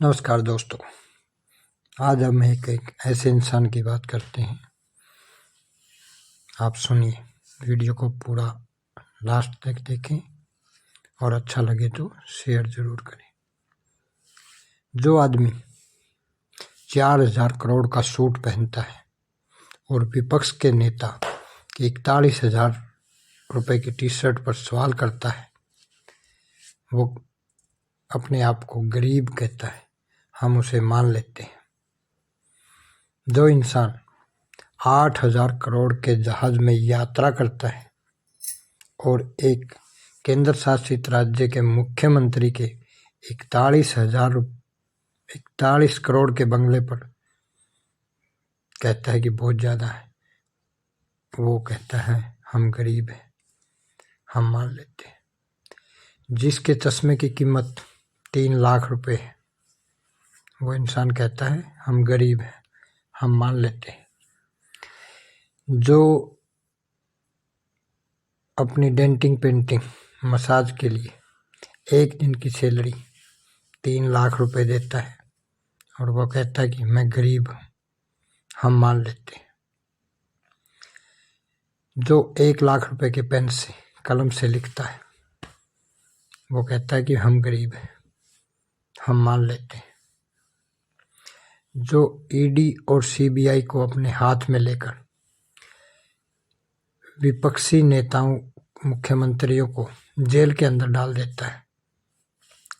नमस्कार दोस्तों, आज हम एक ऐसे इंसान की बात करते हैं। आप सुनिए, वीडियो को पूरा लास्ट तक देखें और अच्छा लगे तो शेयर जरूर करें। जो आदमी 4,000 करोड़ का सूट पहनता है और विपक्ष के नेता की 41,000 रुपए की टी शर्ट पर सवाल करता है, वो अपने आप को गरीब कहता है। हम उसे मान लेते हैं। जो इंसान 8,000 करोड़ के जहाज में यात्रा करता है और एक केंद्र शासित राज्य के मुख्यमंत्री के 41 करोड़ के बंगले पर कहता है कि बहुत ज़्यादा है, वो कहता है हम गरीब हैं, हम मान लेते हैं। जिसके चश्मे की कीमत 3 लाख रुपए है, वो इंसान कहता है हम गरीब हैं, हम मान लेते हैं। जो अपनी डेंटिंग पेंटिंग मसाज के लिए एक दिन की सैलरी 3 लाख रुपए देता है और वो कहता है कि मैं गरीब हूँ, हम मान लेते हैं। जो 1 लाख रुपए के पेन से कलम से लिखता है, वो कहता है कि हम गरीब हैं, हम मान लेते हैं। जो ईडी और सीबीआई को अपने हाथ में लेकर विपक्षी नेताओं, मुख्यमंत्रियों को जेल के अंदर डाल देता है,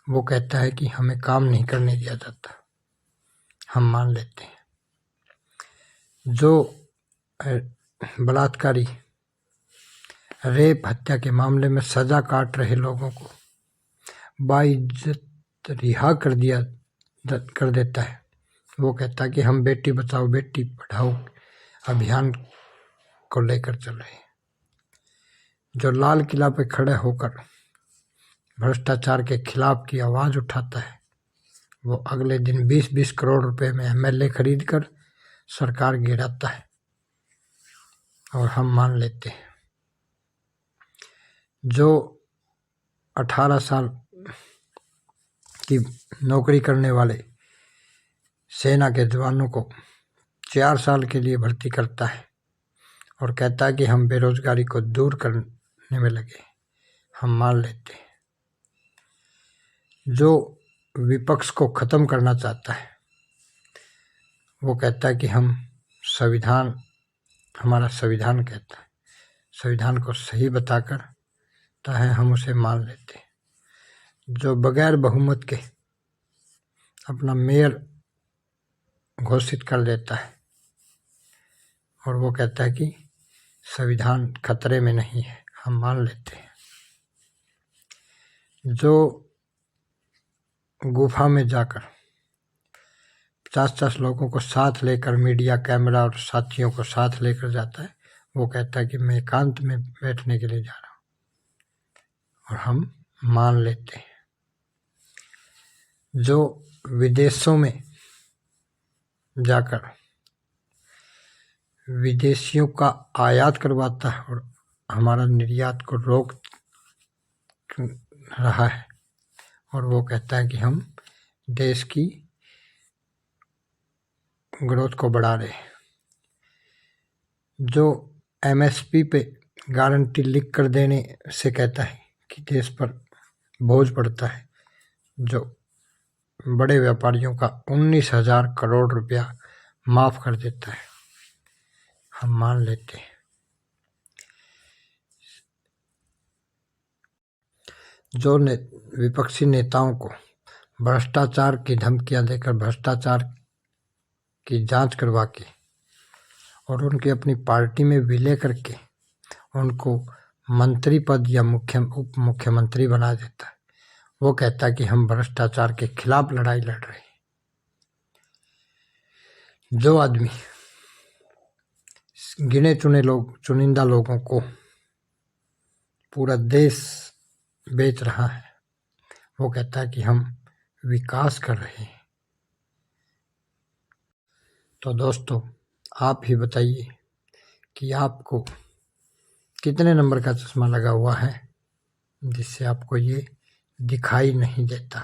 वो कहता है कि हमें काम नहीं करने दिया जाता, हम मान लेते हैं। जो बलात्कारी, रेप, हत्या के मामले में सजा काट रहे लोगों को बाइज्जत रिहा कर देता है, वो कहता है कि हम बेटी बचाओ बेटी पढ़ाओ अभियान को लेकर चल रहे हैं। जो लाल किला पे खड़े होकर भ्रष्टाचार के खिलाफ की आवाज़ उठाता है, वो अगले दिन 20-20 करोड़ रुपए में एमएलए खरीद कर सरकार गिराता है और हम मान लेते हैं। जो 18 साल की नौकरी करने वाले सेना के जवानों को 4 साल के लिए भर्ती करता है और कहता है कि हम बेरोजगारी को दूर करने में लगे, हम मान लेते हैं। जो विपक्ष को खत्म करना चाहता है, वो कहता है कि हमारा संविधान कहता है, संविधान को सही बताकर हम उसे मान लेते हैं। जो बगैर बहुमत के अपना मेयर घोषित कर देता है और वो कहता है कि संविधान खतरे में नहीं है, हम मान लेते हैं। जो गुफा में जाकर 50-50 लोगों को साथ लेकर, मीडिया, कैमरा और साथियों को साथ लेकर जाता है, वो कहता है कि मैं एकांत में बैठने के लिए जा रहा हूँ, और हम मान लेते हैं। जो विदेशों में जाकर विदेशियों का आयात करवाता है और हमारा निर्यात को रोक रहा है, और वो कहता है कि हम देश की ग्रोथ को बढ़ा रहे हैं। जो एमएसपी पे गारंटी लिख कर देने से कहता है कि देश पर बोझ पड़ता है। जो बड़े व्यापारियों का 19,000 करोड़ रुपया माफ कर देता है, हम मान लेते हैं। जो विपक्षी नेताओं को भ्रष्टाचार की धमकियां देकर भ्रष्टाचार की जांच करवा के और उनके अपनी पार्टी में विलय करके उनको मंत्री पद या उप मुख्यमंत्री बना देता है, वो कहता है कि हम भ्रष्टाचार के खिलाफ लड़ाई लड़ रहे हैं। जो आदमी गिने चुनिंदा लोगों को पूरा देश बेच रहा है, वो कहता है कि हम विकास कर रहे हैं। तो दोस्तों, आप ही बताइए कि आपको कितने नंबर का चश्मा लगा हुआ है जिससे आपको ये दिखाई नहीं देता।